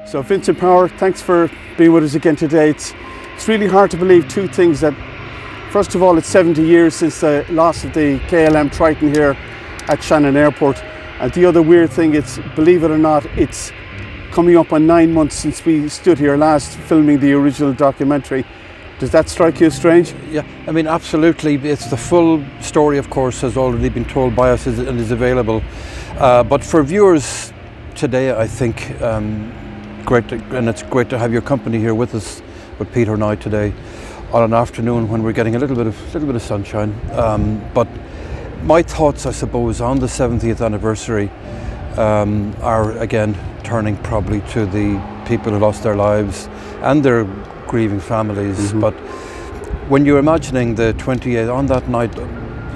So Vincent Power, thanks for being with us again today. It's really hard to believe two things. That first of all, it's 70 years since the loss of the KLM Triton here at Shannon Airport. And the other weird thing, it's, believe it or not, it's coming up on 9 months since we stood here last filming the original documentary. Does that strike you as strange? Yeah, I mean, absolutely. It's the full story, of course, has already been told by us and is available. But for viewers today, I think, it's great to have your company here with us, with Peter and I today, on an afternoon when we're getting a little bit of sunshine. But my thoughts, I suppose, on the 70th anniversary are again turning probably to the people who lost their lives and their grieving families. Mm-hmm. But when you're imagining the 28th, on that night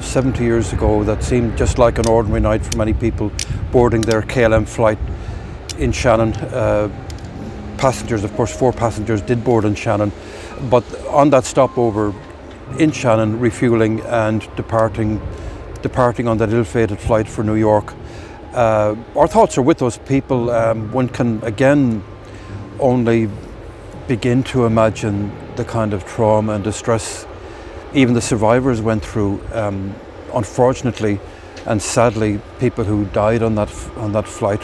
70 years ago, that seemed just like an ordinary night for many people boarding their KLM flight in Shannon. Passengers, of course, 4 passengers did board in Shannon, but on that stopover in Shannon, refueling and departing on that ill-fated flight for New York. Our thoughts are with those people. One can again only begin to imagine the kind of trauma and distress even the survivors went through. Unfortunately and sadly, people who died on that flight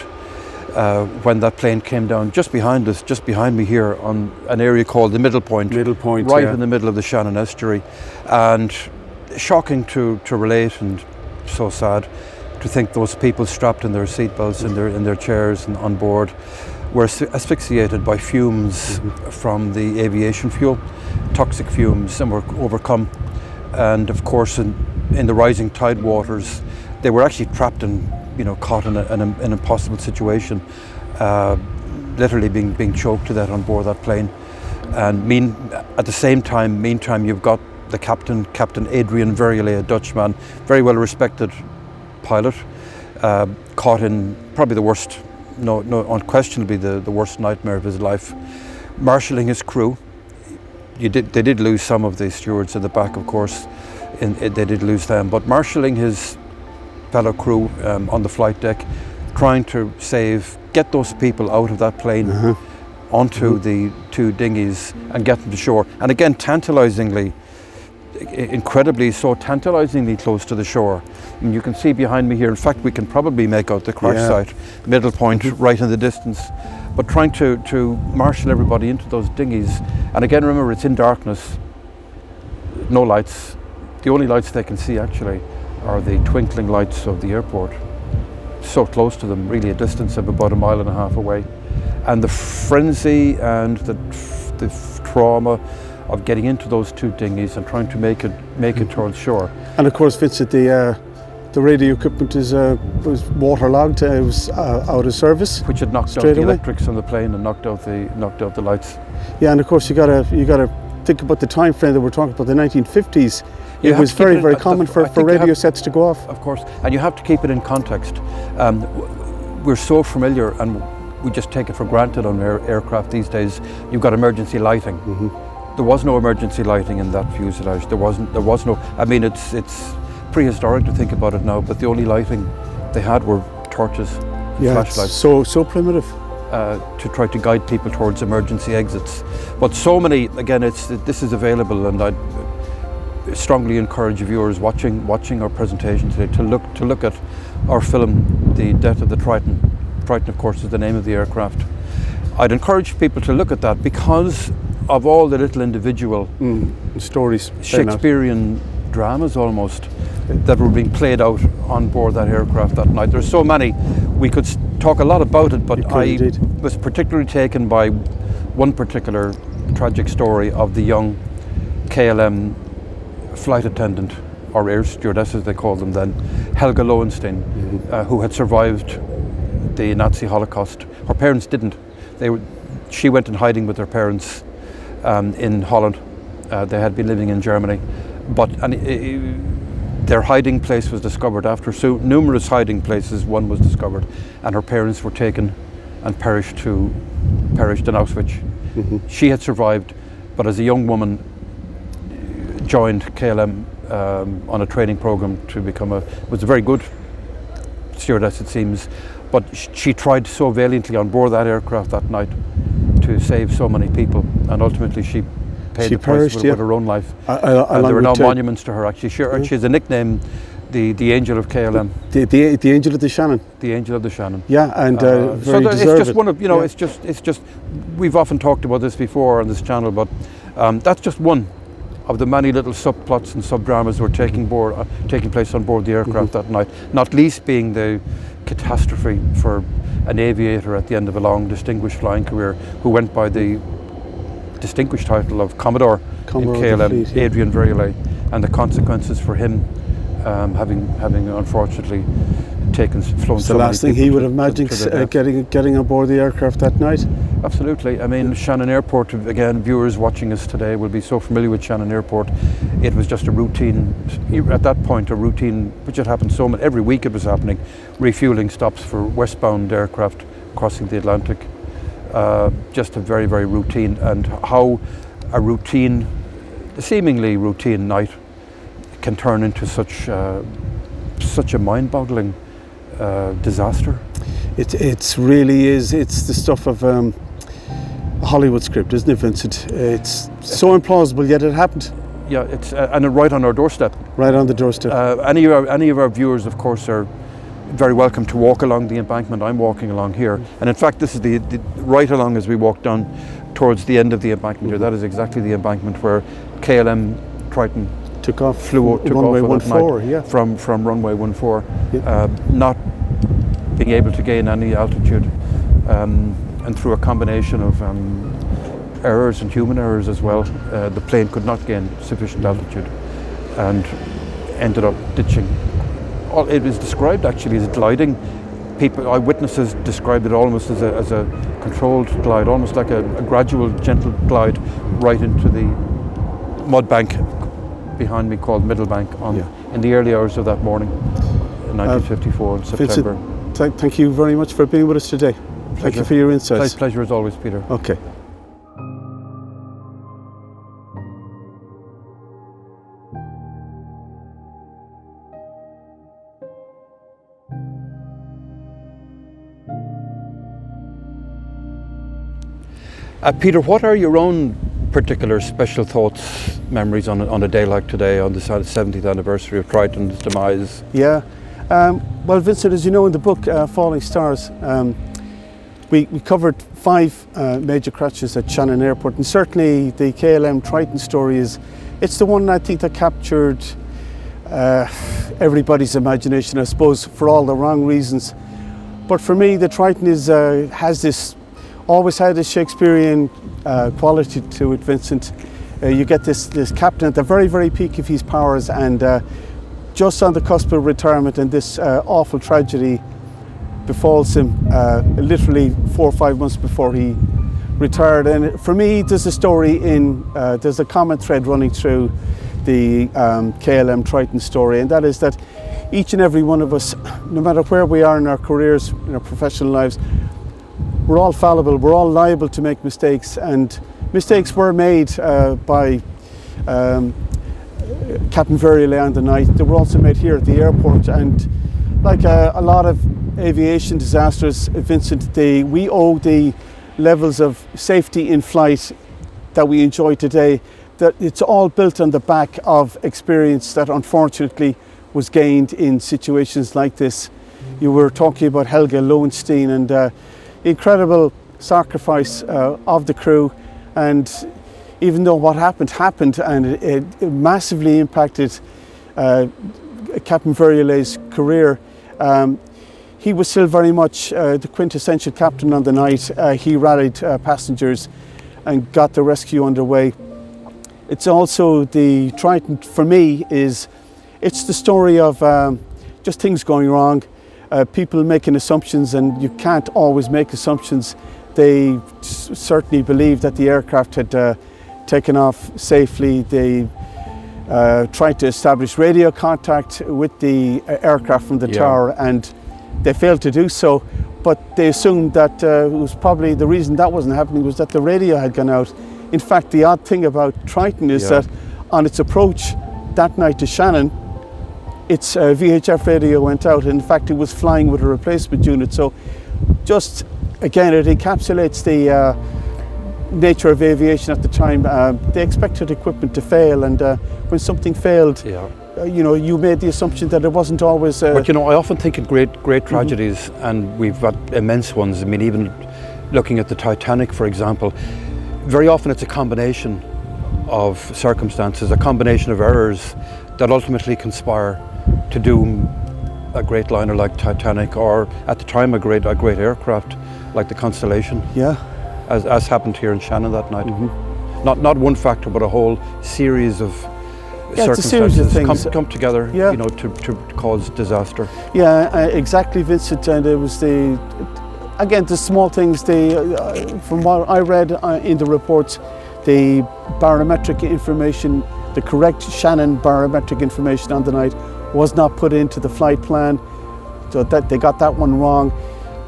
when that plane came down just behind us, just behind me here, on an area called the Middle Point, right in the middle of the Shannon estuary. And shocking to relate, and so sad to think those people strapped in their seatbelts in their chairs and on board were asphyxiated by fumes from the aviation fuel, toxic fumes, and were overcome. And of course, in the rising tide waters, they were actually trapped and caught in an impossible situation, literally being choked to death on board that plane. And at the same time, you've got the Captain Adrian Verrier, a Dutchman, very well respected pilot, caught in probably the worst, unquestionably the worst nightmare of his life, marshalling his crew. They did lose some of the stewards at the back, of course, they did lose them, but marshalling his fellow crew on the flight deck, trying to get those people out of that plane onto the 2 dinghies and get them to shore. And again, incredibly tantalizingly close to the shore. And you can see behind me here, in fact, we can probably make out the crash site, Middle Point, right in the distance. But trying to marshal everybody into those dinghies. And again, remember, it's in darkness, no lights. The only lights they can see actually are the twinkling lights of the airport. So close to them, really a distance of about 1.5 miles away. And the frenzy and the trauma of getting into those 2 dinghies and trying to make it towards shore. And of course, Vincent, the radio equipment was waterlogged. It was out of service, which had knocked out the electrics on the plane and knocked out the lights. Yeah, and of course you gotta think about the time frame that we're talking about, the 1950s. It was very common for radio sets to go off. Of course, and you have to keep it in context. We're so familiar, and we just take it for granted on aircraft these days. You've got emergency lighting. There was no emergency lighting in that fuselage. There was no. I mean, it's prehistoric to think about it now, but the only lighting they had were torches, flashlights. So primitive. To try to guide people towards emergency exits. But so many. Again, this is available, and I'd strongly encourage viewers watching our presentation today to look at our film, The Death of the Triton. Triton, of course, is the name of the aircraft. I'd encourage people to look at that because of all the little individual stories, Shakespearean dramas almost, that were being played out on board that aircraft that night. There's so many. We could talk a lot about it, but I was particularly taken by one particular tragic story of the young KLM flight attendant, or air stewardess as they called them then, Helga Lowenstein, who had survived the Nazi Holocaust. Her parents didn't. She went in hiding with her parents in Holland. They had been living in Germany, but their hiding place was discovered. After numerous hiding places, one was discovered, and her parents were taken and perished in Auschwitz. She had survived, but as a young woman joined KLM on a training program to was a very good stewardess, it seems, but she tried so valiantly on board that aircraft that night to save so many people, and ultimately she paid the price with her own life. There are now monuments to her, actually. She has a nickname, the Angel of KLM. The Angel of the Shannon. The Angel of the Shannon. Yeah, and very so it's just one of, it's just, we've often talked about this before on this channel, but that's just one of the many little subplots and sub-dramas that were taking place on board the aircraft that night, not least being the catastrophe for an aviator at the end of a long, distinguished flying career who went by the distinguished title of Commodore in KLM, fleet, Adrian Verrier, and the consequences for him having unfortunately flown so the last thing he would have imagined getting on board the aircraft that night. Absolutely. I mean, Shannon Airport, again, viewers watching us today will be so familiar with Shannon Airport. It was just a routine, at that point, which had happened every week it was happening, refueling stops for westbound aircraft crossing the Atlantic. Just a very, very routine, and how a seemingly routine night can turn into such a mind-boggling disaster. It really is. It's the stuff of a Hollywood script, isn't it, Vincent? It's so implausible, yet it happened. Yeah, it's and right on our doorstep. Right on the doorstep. Any of our viewers, of course, are very welcome to walk along the embankment. I'm walking along here, and in fact, this is the right along as we walk down towards the end of the embankment here. That is exactly the embankment where KLM Triton took off runway 14, yeah. From runway 14, yeah. Not being able to gain any altitude, and through a combination of errors and human errors as well, the plane could not gain sufficient altitude and ended up ditching. It was described actually as gliding. Eyewitnesses described it almost as a controlled glide, almost like a gradual, gentle glide right into the mud bank behind me called Middlebank in the early hours of that morning in 1954 in September. Vincent, thank you very much for being with us today. Pleasure. Thank you for your insights. Pleasure as always, Peter. Okay. Peter, what are your own particular special thoughts, memories on a day like today, on the 70th anniversary of Triton's demise? Yeah, well, Vincent, as you know in the book Falling Stars, we covered 5 major crashes at Shannon Airport, and certainly the KLM Triton story it's the one I think that captured everybody's imagination, I suppose, for all the wrong reasons. But for me, the Triton always had this Shakespearean quality to it, Vincent. You get this captain at the very, very peak of his powers, and just on the cusp of retirement, and this awful tragedy befalls him literally 4 or 5 months before he retired. And for me, there's a common thread running through the KLM Triton story, and that is that each and every one of us, no matter where we are in our careers, in our professional lives, we're all fallible, we're all liable to make mistakes, and mistakes were made by Captain Verrier on the night. They were also made here at the airport, and like a lot of aviation disasters, Vincent, we owe the levels of safety in flight that we enjoy today, that it's all built on the back of experience that unfortunately was gained in situations like this. You were talking about Helge Lowenstein and incredible sacrifice of the crew, and even though what happened, and it massively impacted Captain Verrier's career, he was still very much the quintessential captain on the night. He rallied passengers and got the rescue underway. It's also the Triton, for me, it's the story of just things going wrong. People making assumptions, and you can't always make assumptions. They certainly believed that the aircraft had taken off safely. They tried to establish radio contact with the aircraft from the tower, and they failed to do so. But they assumed that it was probably the reason that wasn't happening was that the radio had gone out. In fact, the odd thing about Triton is that on its approach that night to Shannon, its VHF radio went out. In fact, it was flying with a replacement unit. So just again, it encapsulates nature of aviation at the time, they expected equipment to fail, and when something failed, you made the assumption that it wasn't always. But I often think of great tragedies, and we've got immense ones. I mean, even looking at the Titanic, for example, very often it's a combination of circumstances, a combination of errors that ultimately conspire to doom a great liner like Titanic, or at the time a great aircraft like the Constellation. Yeah. As happened here in Shannon that night. Not one factor, but a whole series of circumstances come together, to cause disaster. Yeah, exactly, Vincent. And it was the small things. From what I read in the reports, the barometric information, the correct Shannon barometric information on the night was not put into the flight plan, so that they got that one wrong.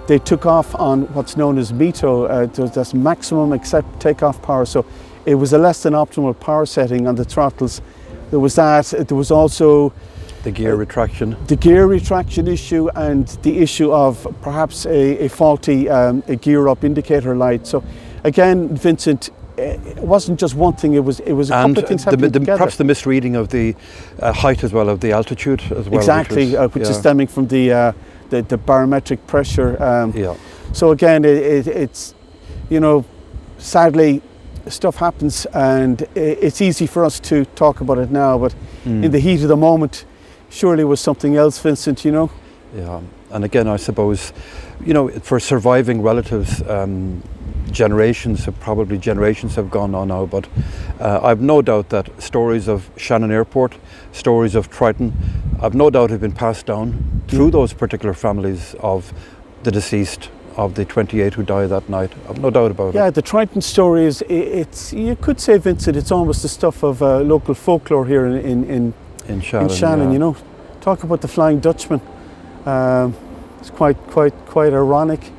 They took off on what's known as METO, that's maximum accept takeoff power, so it was a less than optimal power setting on the throttles. There was that. There was also the gear retraction. The gear retraction issue, and the issue of perhaps a faulty a gear up indicator light. So again, Vincent, it wasn't just one thing, it was a couple of things happening together. Perhaps the misreading of the height as well, of the altitude as well. Exactly, which is stemming from the barometric pressure. So again, it's, sadly, stuff happens, and it's easy for us to talk about it now, but in the heat of the moment, surely was something else, Vincent, Yeah, and again, I suppose, for surviving relatives, generations have gone on now, but I've no doubt that stories of Shannon Airport, stories of Triton, I've no doubt have been passed down through those particular families of the deceased, of the 28 who died that night. I've no doubt about it. Yeah, the Triton story is, it's, you could say, Vincent, it's almost the stuff of local folklore here in Shannon. Talk about the Flying Dutchman. It's quite ironic.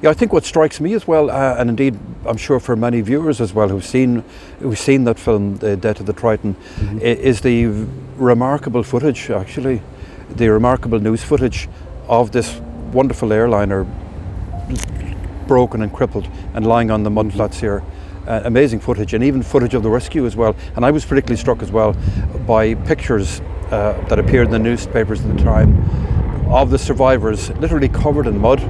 Yeah, I think what strikes me as well, and indeed I'm sure for many viewers as well who've seen that film, The Death of the Triton, is the remarkable footage, actually, the remarkable news footage of this wonderful airliner broken and crippled and lying on the mudflats here. Amazing footage, and even footage of the rescue as well. And I was particularly struck as well by pictures that appeared in the newspapers at the time of the survivors literally covered in mud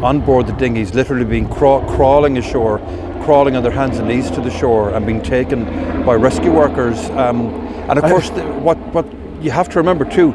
on board the dinghies, literally being crawling ashore, crawling on their hands and knees to the shore, and being taken by rescue workers. And of course, what you have to remember too,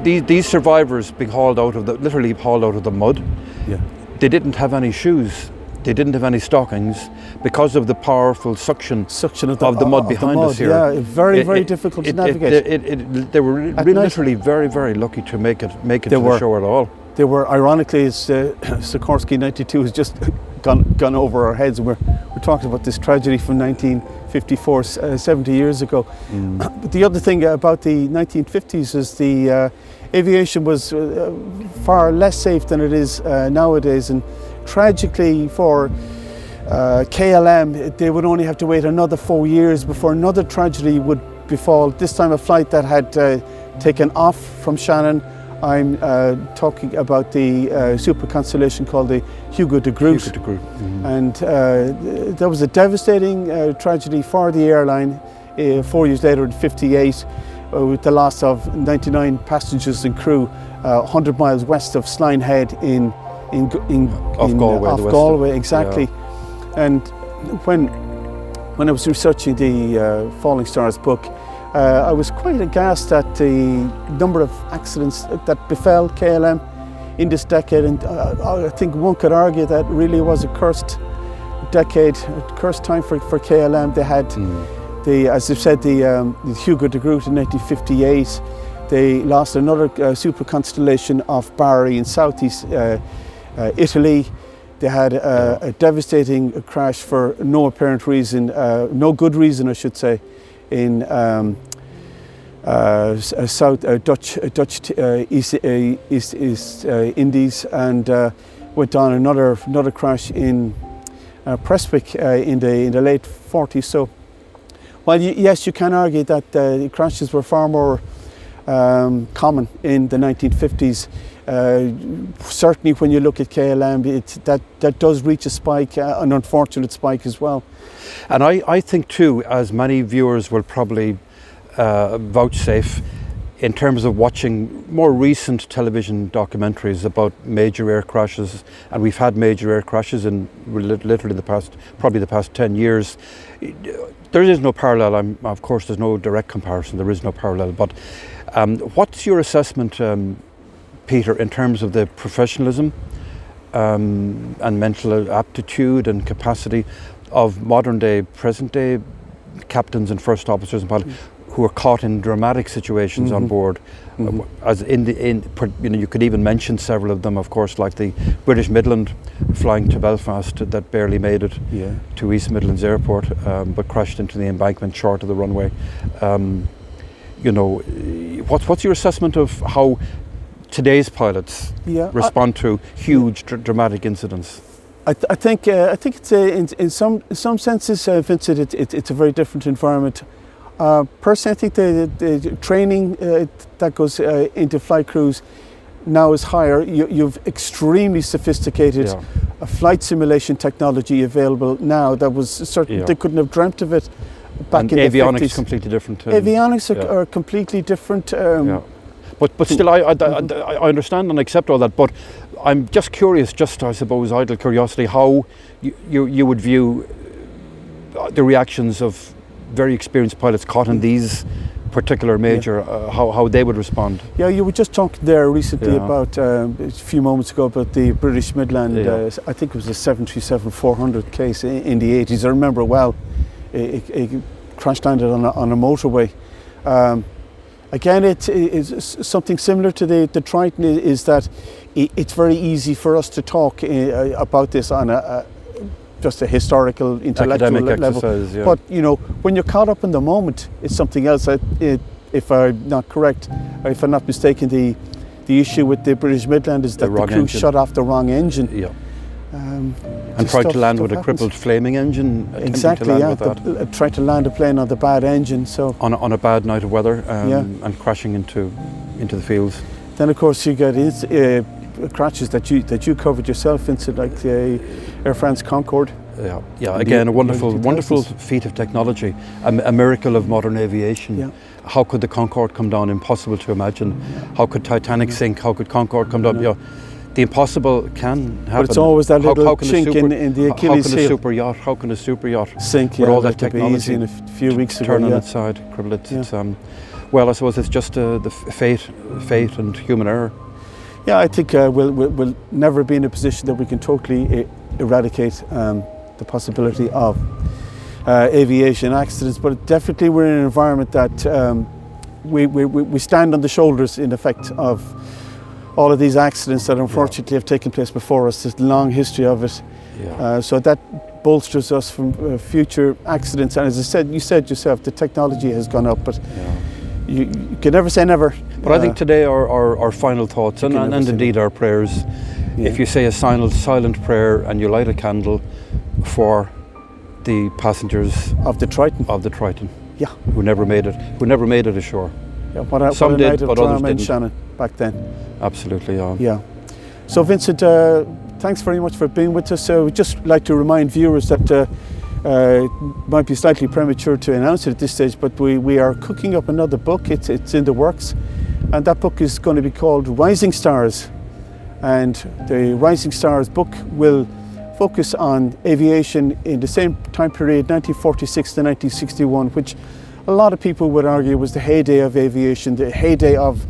these survivors being literally hauled out of the mud. Yeah. They didn't have any shoes. They didn't have any stockings because of the powerful suction of the mud behind us here. Yeah, very difficult to navigate. They were literally very, very lucky to make it to the shore at all. They were, ironically, Sikorsky 92 has just gone over our heads. We're talking about this tragedy from 1954, 70 years ago. But the other thing about the 1950s is the aviation was far less safe than it is nowadays, and tragically for KLM, they would only have to wait another 4 years before another tragedy would befall, this time a flight that had taken off from Shannon. I'm talking about the super Constellation called the Hugo de Groot. And that was a devastating tragedy for the airline 4 years later in /58, with the loss of 99 passengers and crew 100 miles west of Slane Head off Galway, exactly. Yeah. And when I was researching the Falling Stars book, I was quite aghast at the number of accidents that befell KLM in this decade, and I think one could argue that really was a cursed decade, a cursed time for KLM. They had as they've said, the Hugo de Groot in 1958. They lost another super Constellation off Bari in southeast Italy. They had a devastating crash for no apparent reason, no good reason, I should say, in South Dutch East Indies, and went on another crash in Prestwick in the late 40s. So, while yes, you can argue that the crashes were far more common in the 1950s, Certainly when you look at KLM, that does reach a spike, an unfortunate spike as well. And I think too, as many viewers will probably vouchsafe, in terms of watching more recent television documentaries about major air crashes, and we've had major air crashes in literally probably the past 10 years. There is no parallel. Of course, there's no direct comparison. There is no parallel. But what's your assessment, Peter, in terms of the professionalism and mental aptitude and capacity of modern day, present day captains and first officers and pilots who are caught in dramatic situations on board? As you could even mention several of them, of course, like the British Midland flying to Belfast that barely made it to East Midlands Airport, but crashed into the embankment short of the runway. What's your assessment of how today's pilots respond to huge dramatic incidents? I think it's in some senses, Vincent, it's a very different environment. Personally, I think the training that goes into flight crews now is higher. You've extremely sophisticated flight simulation technology available now that was certain they couldn't have dreamt of it back in the 50s. Avionics is completely different. Avionics are completely different. But still, I understand and accept all that. But I'm just curious, I suppose, idle curiosity, how you would view the reactions of very experienced pilots caught in these particular major, how they would respond. Yeah, you were just talking there recently about, a few moments ago, about the British Midland, I think it was a 737-400 case in the 80s. I remember well, it crash landed on a motorway. Again, it's something similar to the Triton, is that it's very easy for us to talk about this on just a historical, intellectual level. But when you're caught up in the moment, it's something else. If I'm not correct, or if I'm not mistaken, the issue with the British Midland is that the crew shut off the wrong engine. And tried to land with a crippled flaming engine. Exactly, tried to land a plane on the bad engine. So on a bad night of weather, and crashing into the fields. Then of course you get crashes that you covered yourself, Vincent, like the Air France Concorde. Again, a wonderful feat of technology, a miracle of modern aviation. How could the Concorde come down? Impossible to imagine. How could Titanic sink? How could Concorde come down? The impossible can happen. But it's always that little chink in the Achilles heel. How can a super yacht sink with all that technology in a few weeks ago? Turn on its side, cripple it. Well, I suppose it's just the fate and human error. Yeah, I think we'll never be in a position that we can totally eradicate the possibility of aviation accidents, but definitely we're in an environment that we stand on the shoulders, in effect, of all of these accidents that unfortunately have taken place before us. There's a long history of it. So that bolsters us from future accidents. And as I said, you said yourself, the technology has gone up, but you can never say never. But I think today our final thoughts and indeed our prayers, if you say a silent prayer and you light a candle for the passengers of the Triton, who never made it ashore. Some did, but others didn't. Shannon back then. Absolutely, So Vincent, thanks very much for being with us. We'd just like to remind viewers that it might be slightly premature to announce it at this stage, but we are cooking up another book. It's in the works, and that book is going to be called Rising Stars. And the Rising Stars book will focus on aviation in the same time period, 1946 to 1961, which a lot of people would argue was the heyday of aviation, the heyday of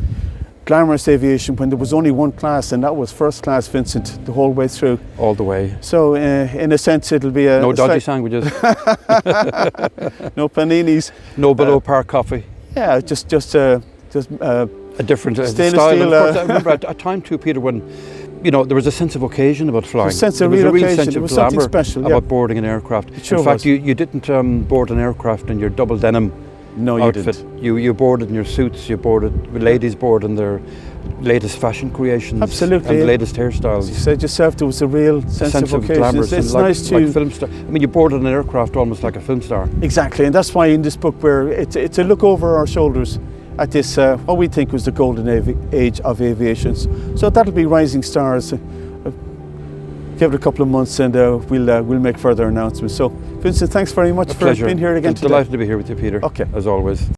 glamorous aviation, when there was only one class, and that was first class, Vincent, the whole way through. All the way. So in a sense it'll be no dodgy sandwiches. No paninis. No below par coffee. Yeah, just a different stainless style. Steel, of course, I remember at a time too, Peter, when there was a sense of occasion about flying. There was a real sense of glamour special, about boarding an aircraft. Sure, in fact, you didn't board an aircraft in your double denim outfit. You boarded in your suits. Ladies board in their latest fashion creations. Absolutely. And latest hairstyles. You said yourself there was a real sense of occasion. It's nice to... Like film star. I mean, you boarded an aircraft almost like a film star. Exactly, and that's why in this book it's a look over our shoulders at this, what we think was the golden age of aviation. So that'll be rising stars. Give it a couple of months and we'll make further announcements. So Vincent, thanks very much for being here again today. Delighted to be here with you, Peter. Okay. As always.